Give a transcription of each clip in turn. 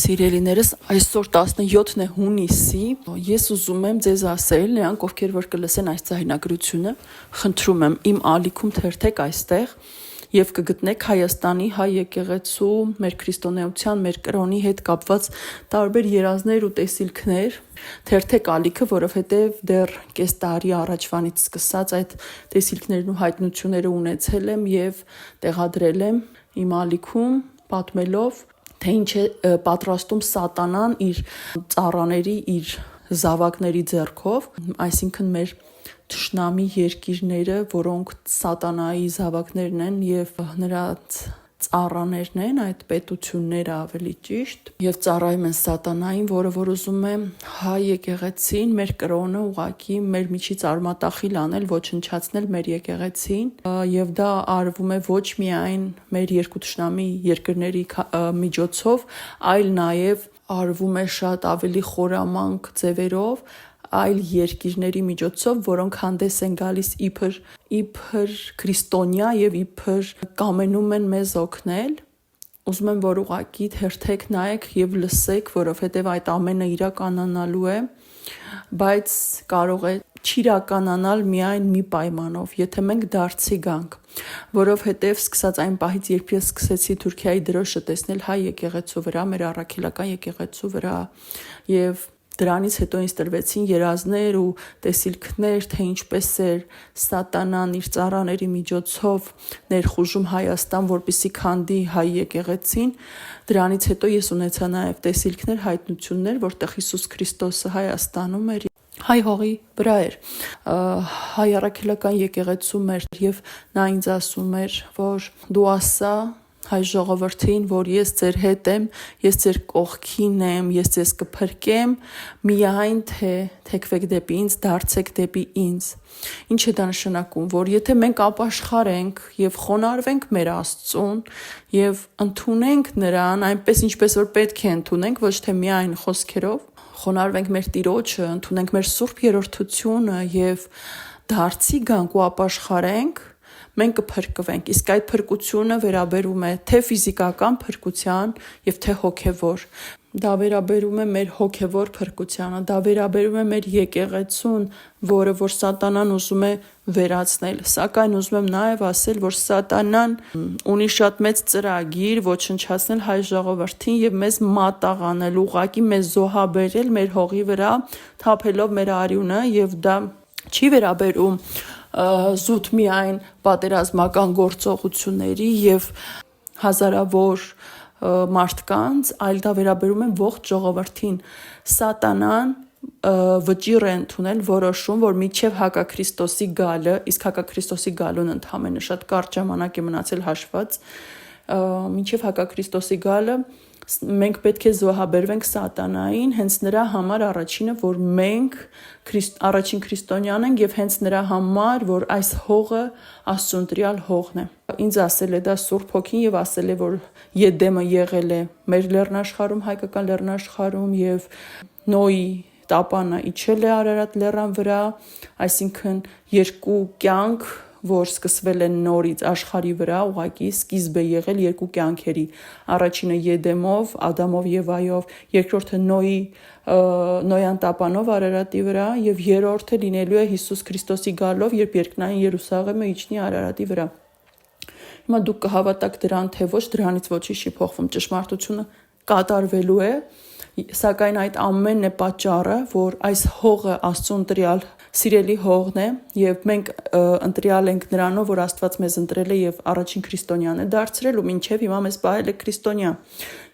Սիրելիներս, այսօր 17 հունիսի ես ուզում եմ ձեզ ասել, նրանք ովքեր որ կլսեն այս ծայրագրությունը, խնդրում եմ իմ ալիքում թերթեք այստեղ եւ կգտնեք Հայաստանի հայ եկեղեցու, մեր քրիստոնեության, մեր կրոնի հետ կապված տարբեր երազներ ու տեսիլքներ, թերթեք ալիքը, որովհետեւ դեռ կես տարի առաջվանից սկսած այդ տեսիլքներն ու հայտնությունները ունեցել եմ եւ տեղադրել եմ իմ ալիքում, պատմելով թե ինչ է պատրաստում սատանան իր ծառաների, իր զավակների ձեռքով, այսինքն մեր թշնամի երկիրները, որոնք սատանայի զավակներն են եւ նրա ծառաներն են, այդ պետությունները ավելի ճիշտ, եւ ծառայում են սատանային, որը որ ուզում է հայ եկեղեցին, մեր կրոնը ուղակի մեր միջից արմատախիլ անել, ոչնչացնել մեր եկեղեցին, եւ դա արվում է ոչ միայն մեր երկու թշնամի երկրների միջոցով, այլ նաեւ արվում է շատ ավելի խորամանկ ձևերով, այլ երկիրների միջոցով, որոնք հանդես են գալիս իբր քրիստոնյա եւ իբր կամենում են մեզ օգնել, ուզում եմ որ ուղակի թերթեք նայեք եւ լսեք, որովհետեւ այդ ամենը իրականանալու է, բայց կարող է չիրականանալ միայն մի պայմանով, եթե մենք դարձի գանք, որովհետեւ սկսած այն պահից, երբ ես սկսեցի Թուրքիայի դրոշը տեսնել հայ եկեղեցու վրա, մեր առաքելական եկեղեցու վրա եւ դրանից հետո ինձ տրվեցին երազներ ու տեսիլքներ, թե ինչպես էր սատանան իր ծառաների միջոցով ներխուժում Հայաստան, որպեսզի քանդի հայ եկեղեցին, դրանից հետո ես ունեցա նաև տեսիլքներ, հայտնություններ, որտեղ Հիսուս Քրիստոսը Հայաստանում էր, հայ հողի վրա էր, հայ առաքելական եկեղեցում էր եւ նա ինձ ասում էր, որ դու ասա հայ ժողովրդին, որ ես ձեր հետ եմ, ես ձեր կողքին եմ, ես ձեզ կփրկեմ, միայն թե թեքվեք դեպի ինձ, դարձեք դեպի ինձ։ Ինչ է դա նշանակում, որ եթե մենք ապաշխարենք եւ խոնարհվենք մեր Աստծուն եւ ընդունենք նրան այնպես ինչպես որ պետք է ընդունենք, ոչ թե միայն խոսքերով, խոնարհվենք մեր Տիրոջը, ընդունենք մեր սուրբ երրորդությունը եւ դարձի գանք ու ապաշխարենք, մենք կփրկվենք, իսկ այդ փրկությունը վերաբերում է թե ֆիզիկական փրկության եւ թե հոգեվոր։ Դա վերաբերում է մեր հոգեվոր փրկությանը, դա վերաբերում է մեր եկեղեցուն, որը որ սատանան ուզում է վերացնել։ Սակայն ուզում եմ նաեւ ասել, որ սատանան ունի շատ մեծ ծրագիր ոչնչացնել հայ ժողովրդին եւ մեզ մատաղանել, ուղակի մեզ զոհաբերել մեր հողի վրա, թափելով մեր արյունը եւ դա չի վերաբերում զուտ միայն պատերազմական գործողությունների եւ հազարավոր մարդկանց, այլ դա վերաբերում է ողջ ժողովրդին։ Սատանան վճիռ է ընդունել որոշում, որ միջև հակաքրիստոսի գալը, իսկ հակաքրիստոսի գալուն ընդհանրապես շատ կարճ ժամանակ է մնացել հաշված, միջև հակաքրիստոսի գալը մենք պետք է զոհաբերվենք սատանային, հենց նրա համար առաջինը, որ մենք առաջին քրիստոնյան ենք եւ հենց նրա համար, որ այս հողը Աստծուն տրյալ հողն է։ Ինձ ասել է դա Սուրբ Հոգին եւ ասել է, որ Եդեմը եղել է մեր լեռնաշխարհում, հայկական լեռնաշխարհում եւ Նոյի տապանը իջել է Արարատ լեռան վրա, այսինքն երկու կյանք, որ սկսվել են նորից աշխարհի վրա, ուղղակի սկիզբ է եղել երկու կյանքերի, առաջինը Եդեմով, Ադամով եւ Եվայով, երկրորդը Նոյան տապանով Արարատի վրա եւ երրորդը լինելու է Հիսուս Քրիստոսի գալով, երբ երկնային Երուսաղեմը իջնի Արարատի վրա։ Հիմա դուք կհավատաք դրան, թե ոչ, դրանից ոչինչ չի փոխվում, ճշմարտությունը կատարվելու է, սակայն այդ ամենն է պատճառը, որ այս հողը Աստծուն տրյալ սիրելի հողն է եւ մենք ընտրյալ ենք նրանով, որ Աստված մեզ ընտրել է եւ առաջին քրիստոնյան է դարձրել ու մինչեւ հիմա մեզ պահել է քրիստոնյա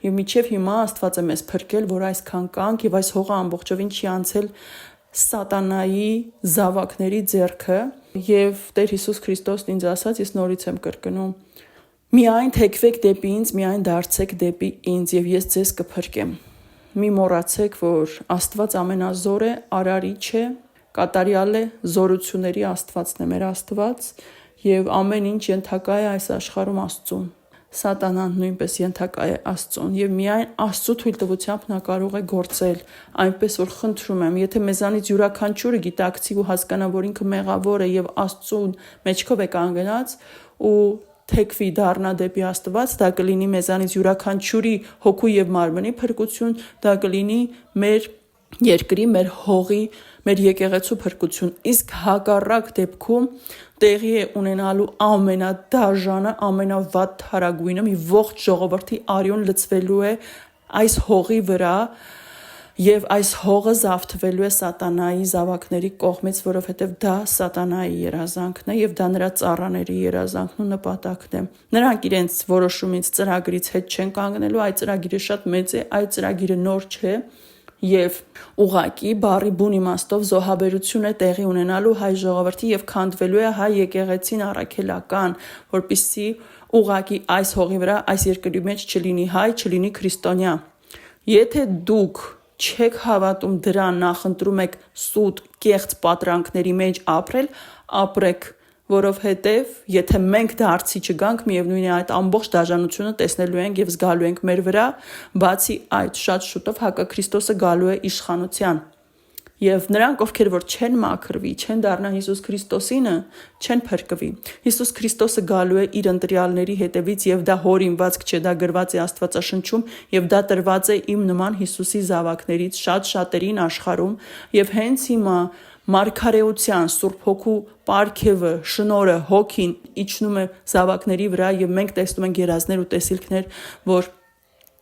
եւ մինչեւ հիմա Աստված է մեզ փրկել, որ այսքան կանք եւ այս հողը ամբողջովին չի անցել սատանայի զավակների ձեռքը եւ Տեր Հիսուս Քրիստոսն ինձ ասաց, ես նորից եմ կրկնում, միայն թեքվեք դեպի ինձ, միայն դարձեք դեպի ինձ եւ ես ձեզ կփրկեմ։ Մի մոռացեք, որ Աստված ամենազոր է, արարիչ է, կատարյալ է, զորությունների Աստվածն է մեր Աստված եւ ամեն ինչ ենթակա է այս աշխարհում Աստծուն։ Սատանան նույնպես ենթակա է Աստծուն եւ միայն Աստծո թույլտվությամբ նա կարող է գործել, այնպես որ խնդրում եմ, եթե մեզանից յուրաքանչյուրը գիտակցի ու հասկանա, որ ինքը մեղավոր է եւ Աստծուն մեջքով է կանգնած ու թեքվի դառնա դեպի Աստված, դա կլինի մեզանից յուրաքանչյուրի հոգու եւ մարմնի փրկություն, դա կլինի մեր երկրի, մեր հողի, մեր եկեղեցու փրկություն, իսկ հակառակ դեպքում տեղի է ունենալու ամենադաժանը, ամենավատ թարագույնը, մի ողջ ժողովրդի արյուն լցվելու է այս հողի վրա եւ այս հողը զավթվելու է սատանայի զավակների կողմից, որովհետեւ դա սատանայի երազանքն է եւ դա նրա ծառաների երազանքն ու նպատակն է։ Նրանք իրենց որոշումից ծրագրից հետ չեն կանգնելու, այդ ծրագիրը շատ մեծ է, այդ ծրագիրը նոր չէ եւ ուղակի բառի բուն իմաստով զոհաբերություն է տեղի ունենալու հայ ժողովրդի եւ քանդվելու է հայ եկեղեցին առաքելական, որպեսզի ուղակի այս հողի վրա, այս երկրի մեջ չլինի հայ, չլինի քրիստոնյա։ Եթե դուք չեք հավատում դրան, նախընտրում եք սուտ, կեղծ պատրանքների մեջ ապրել, ապրեք, որովհետև եթե մենք դարձի չգանք, միևնույն է այդ ամբողջ դաժանությունը տեսնելու ենք եւ զգալու ենք մեր վրա, բացի այդ շատ շուտով հակաքրիստոսը գալու է իշխանության։ Եվ նրանք, ովքեր որ չեն մաքրվի, չեն դառնա Հիսուս Քրիստոսինը, չեն փրկվի։ Հիսուս Քրիստոսը գալու է իր ընտրյալների հետևից եւ դա հորինվածք չէ, դա գրված է Աստվածաշնչում եւ դա տրված է իմ նման Հիսուսի զավակներից շատ շատերին աշխարհում եւ հենց հիմա մարգարեության Սուրբ Հոգու պարգևը, շնորհը, հոգին իջնում է զավակների վրա եւ մենք տեսնում ենք երազներ ու տեսիլքներ, որ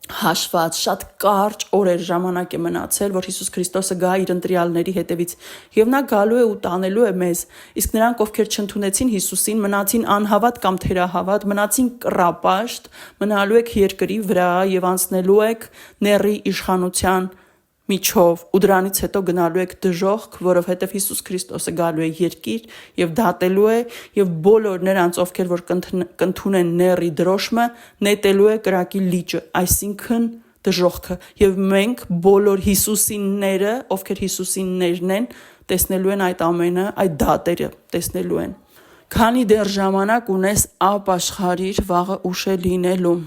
հաշված շատ կարճ օրեր ժամանակ է մնացել, որ Հիսուս Քրիստոսը գա իր ընտրյալների հետևից եւ նա գալու է ու տանելու է մեզ, իսկ նրանք ովքեր չընդունեցին Հիսուսին, մնացին անհավատ կամ թերահավատ, մնացին կռապաշտ, մնալու եք երկրի վրա եւ անցնելու եք նեռի իշխանության միջով ու դրանից հետո գնալու եք դժոխք, որովհետև Հիսուս Քրիստոսը գալու է երկիր եւ դատելու է եւ բոլոր նրանց, ովքեր որ կընդունեն նեռի դրոշմը, նետելու է կրակի լիճը, այսինքն դժոխքը եւ մենք բոլոր Հիսուսինները, ովքեր Հիսուսիններն են, տեսնելու են այդ ամենը, այդ դատերը տեսնելու են։ Քանի դեռ ժամանակ ունես, ապաշխարիր, վաղը ուշ է լինելու։